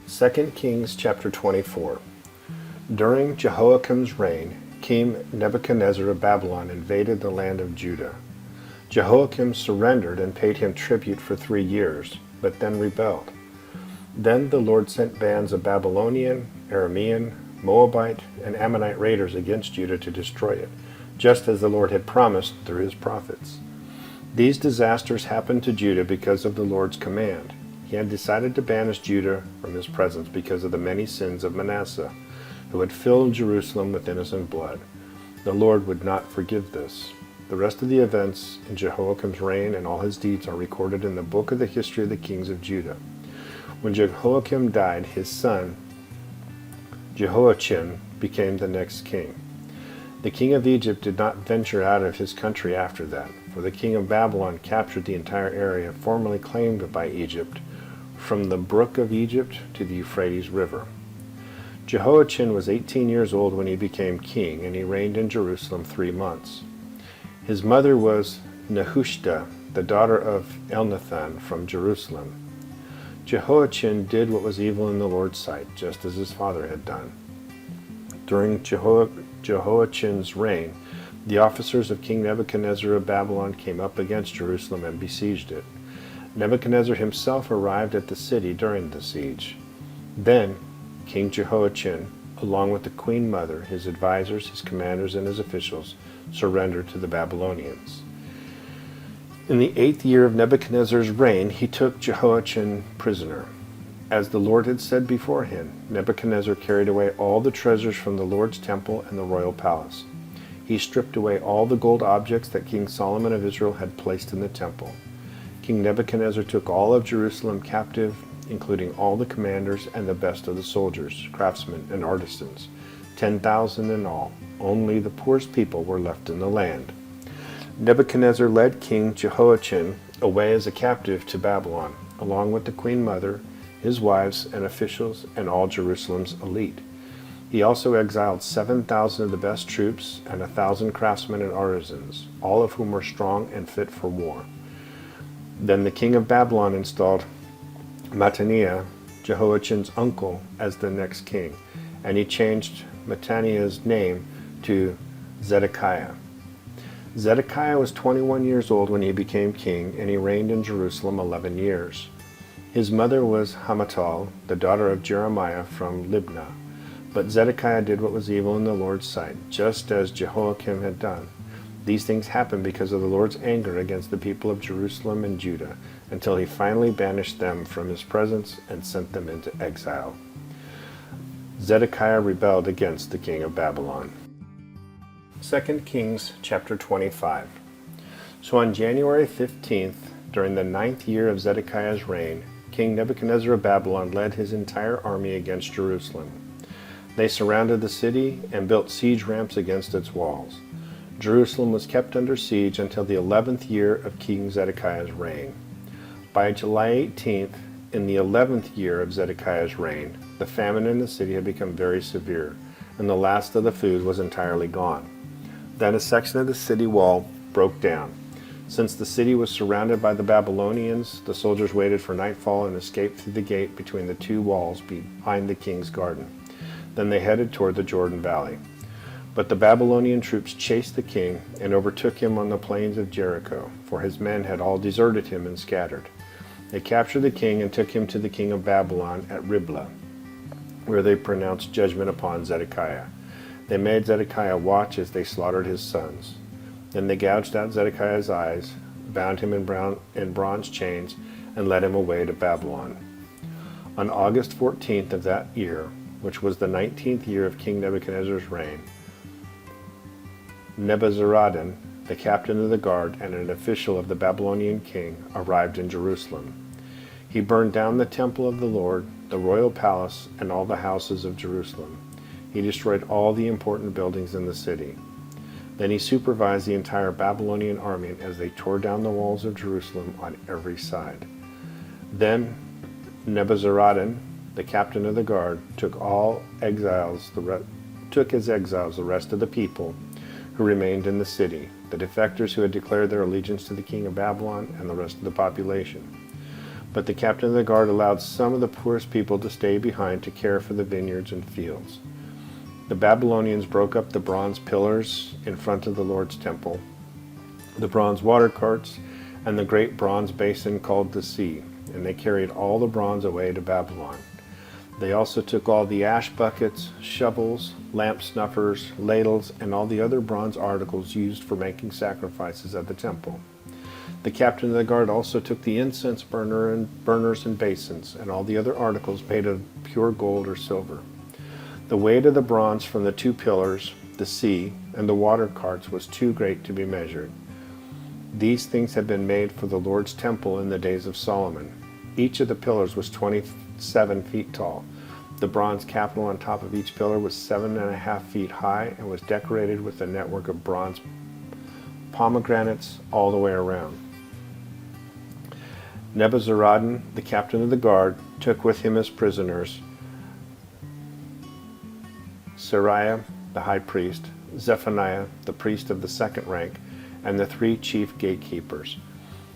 2 Kings chapter 24. During Jehoiakim's reign, King Nebuchadnezzar of Babylon invaded the land of Judah. Jehoiakim surrendered and paid him tribute for 3 years, but then rebelled. Then the Lord sent bands of Babylonian, Aramean, Moabite, and Ammonite raiders against Judah to destroy it, just as the Lord had promised through his prophets. These disasters happened to Judah because of the Lord's command. He had decided to banish Judah from his presence because of the many sins of Manasseh, who had filled Jerusalem with innocent blood. The Lord would not forgive this. The rest of the events in Jehoiakim's reign and all his deeds are recorded in the book of the history of the kings of Judah. When Jehoiakim died, his son Jehoiachin became the next king. The king of Egypt did not venture out of his country after that, for the king of Babylon captured the entire area formerly claimed by Egypt, from the brook of Egypt to the Euphrates River. Jehoiachin was 18 years old when he became king, and he reigned in Jerusalem 3 months. His mother was Nehushta, the daughter of Elnathan from Jerusalem. Jehoiachin did what was evil in the Lord's sight, just as his father had done. During Jehoiachin's reign, the officers of King Nebuchadnezzar of Babylon came up against Jerusalem and besieged it. Nebuchadnezzar himself arrived at the city during the siege. Then King Jehoiachin, along with the queen mother, his advisors, his commanders, and his officials, surrendered to the Babylonians. In the 8th year of Nebuchadnezzar's reign, he took Jehoiachin prisoner. As the Lord had said beforehand, Nebuchadnezzar carried away all the treasures from the Lord's temple and the royal palace. He stripped away all the gold objects that King Solomon of Israel had placed in the temple. King Nebuchadnezzar took all of Jerusalem captive, including all the commanders and the best of the soldiers, craftsmen, and artisans, 10,000 in all. Only the poorest people were left in the land. Nebuchadnezzar led King Jehoiachin away as a captive to Babylon, along with the queen mother, his wives and officials, and all Jerusalem's elite. He also exiled 7,000 of the best troops and 1,000 craftsmen and artisans, all of whom were strong and fit for war. Then the king of Babylon installed Mattaniah, Jehoiachin's uncle, as the next king, and he changed Mattaniah's name to Zedekiah. Zedekiah was 21 years old when he became king, and he reigned in Jerusalem 11 years. His mother was Hamutal, the daughter of Jeremiah from Libnah. But Zedekiah did what was evil in the Lord's sight, just as Jehoiakim had done. These things happened because of the Lord's anger against the people of Jerusalem and Judah, until he finally banished them from his presence and sent them into exile. Zedekiah rebelled against the king of Babylon. 2 Kings chapter 25. So on January 15th, during the 9th year of Zedekiah's reign, King Nebuchadnezzar of Babylon led his entire army against Jerusalem. They surrounded the city and built siege ramps against its walls. Jerusalem was kept under siege until the 11th year of King Zedekiah's reign. By July 18th, in the 11th year of Zedekiah's reign, the famine in the city had become very severe, and the last of the food was entirely gone. Then a section of the city wall broke down. Since the city was surrounded by the Babylonians, the soldiers waited for nightfall and escaped through the gate between the 2 walls behind the king's garden. Then they headed toward the Jordan Valley. But the Babylonian troops chased the king and overtook him on the plains of Jericho, for his men had all deserted him and scattered. They captured the king and took him to the king of Babylon at Riblah, where they pronounced judgment upon Zedekiah. They made Zedekiah watch as they slaughtered his sons. Then they gouged out Zedekiah's eyes, bound him in bronze chains, and led him away to Babylon. On August 14th of that year, which was the 19th year of King Nebuchadnezzar's reign, Nebuzaradan, the captain of the guard and an official of the Babylonian king, arrived in Jerusalem. He burned down the temple of the Lord, the royal palace, and all the houses of Jerusalem. He destroyed all the important buildings in the city. Then he supervised the entire Babylonian army as they tore down the walls of Jerusalem on every side. Then Nebuzaradan, the captain of the guard, took as exiles the rest of the people who remained in the city, the defectors who had declared their allegiance to the king of Babylon, and the rest of the population. But the captain of the guard allowed some of the poorest people to stay behind to care for the vineyards and fields. The Babylonians broke up the bronze pillars in front of the Lord's temple, the bronze water carts, and the great bronze basin called the sea, and they carried all the bronze away to Babylon. They also took all the ash buckets, shovels, lamp snuffers, ladles, and all the other bronze articles used for making sacrifices at the temple. The captain of the guard also took the incense burners and basins, and all the other articles made of pure gold or silver. The weight of the bronze from the two pillars, the sea, and the water carts was too great to be measured. These things had been made for the Lord's temple in the days of Solomon. Each of the pillars was 27 feet tall. The bronze capital on top of each pillar was 7.5 feet high and was decorated with a network of bronze pomegranates all the way around. Nebuzaradan, the captain of the guard, took with him as prisoners Seraiah, the high priest, Zephaniah, the priest of the second rank, and the 3 chief gatekeepers.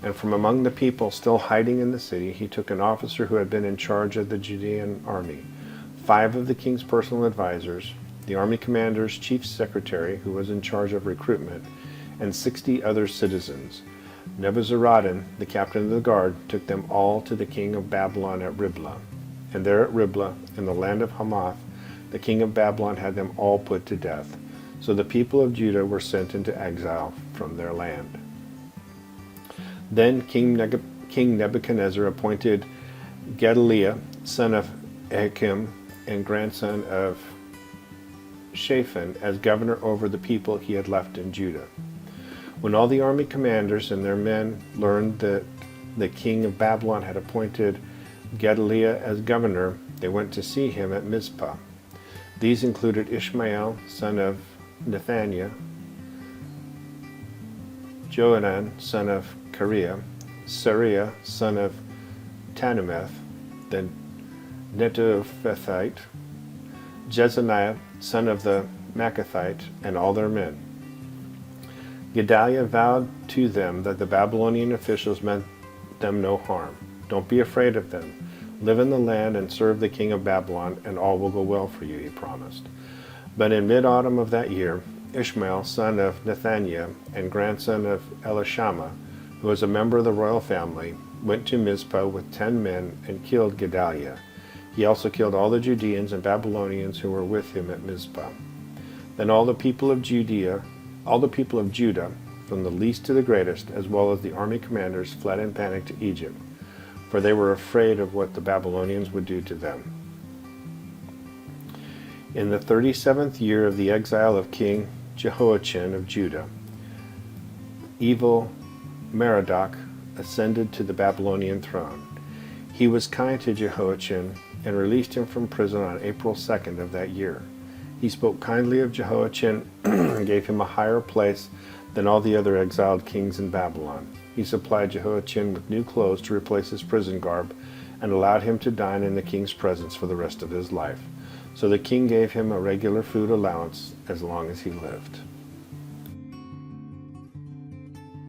And from among the people still hiding in the city, he took an officer who had been in charge of the Judean army, 5 of the king's personal advisors, the army commander's chief secretary, who was in charge of recruitment, and 60 other citizens. Nebuzaradan, the captain of the guard, took them all to the king of Babylon at Riblah. And there at Riblah, in the land of Hamath, the king of Babylon had them all put to death. So the people of Judah were sent into exile from their land. Then King Nebuchadnezzar appointed Gedaliah, son of Ahikam, and grandson of Shaphan, as governor over the people he had left in Judah. When all the army commanders and their men learned that the king of Babylon had appointed Gedaliah as governor, they went to see him at Mizpah. These included Ishmael, son of Nethaniah, Johanan, son of Kareah, Sariah, son of Tanumeth, the Netophathite, Jezaniah, son of the Maccathite, and all their men. Gedaliah vowed to them that the Babylonian officials meant them no harm. Don't be afraid of them. Live in the land and serve the king of Babylon, and all will go well for you, he promised. But in mid-autumn of that year, Ishmael, son of Nethaniah, and grandson of Elishama, who was a member of the royal family, went to Mizpah with 10 men and killed Gedaliah. He also killed all the Judeans and Babylonians who were with him at Mizpah. Then all the people of Judah, from the least to the greatest, as well as the army commanders, fled in panic to Egypt, for they were afraid of what the Babylonians would do to them. In the 37th year of the exile of King Jehoiachin of Judah, evil Merodach ascended to the Babylonian throne. He was kind to Jehoiachin and released him from prison on April 2nd of that year. He spoke kindly of Jehoiachin and gave him a higher place than all the other exiled kings in Babylon. He supplied Jehoiachin with new clothes to replace his prison garb and allowed him to dine in the king's presence for the rest of his life. So the king gave him a regular food allowance as long as he lived.